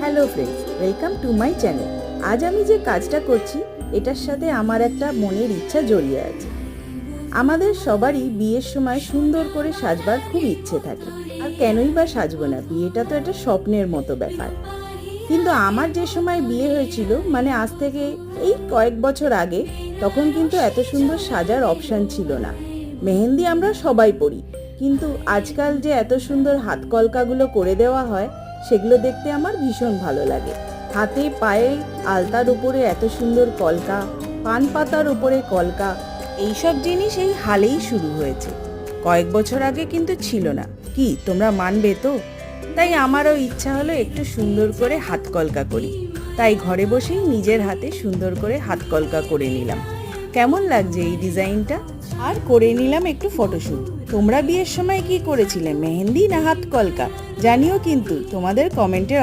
Hello friends, welcome to my channel. আজ আমি যে কাজটা করছি এটার সাথে আমার একটা মনের ইচ্ছা জড়িয়ে আছে। আমাদের সবারই বিয়ের সময় সুন্দর করে সাজবার খুব ইচ্ছে থাকে, আর কেনই বা সাজবো না, বিয়েটা তো একটা স্বপ্নের মতো ব্যাপার। কিন্তু আমার যে সময় বিয়ে হয়েছিল, মানে আজ থেকে এই কয়েক বছর আগে, তখন কিন্তু এত সুন্দর সাজার অপশান ছিল না। মেহেন্দি আমরা সবাই পরি, কিন্তু আজকাল যে এত সুন্দর হাত কলকাগুলো করে দেওয়া হয়, সেগুলো দেখতে আমার ভীষণ ভালো লাগে। হাতে পায়ে আলতার উপরে এত সুন্দর কলকা, পান পাতার উপরে কলকা, এইসব জিনিস এই হালেই শুরু হয়েছে। কয়েক বছর আগে কিন্তু ছিল না। কি তোমরা মানবে তো? তাই আমারও ইচ্ছা হলো একটু সুন্দর করে হাত কলকা করি। তাই ঘরে বসেই নিজের হাতে সুন্দর করে হাত কলকা করে নিলাম। কেমন লাগছে এই ডিজাইনটা? আর করে নিলাম একটু ফটোশ্যুট। তোমরা বিয়ের সময় কি করেছিলে, মেহেন্দি না হাত কলকা? জানিও কিন্তু তোমাদের কমেন্টের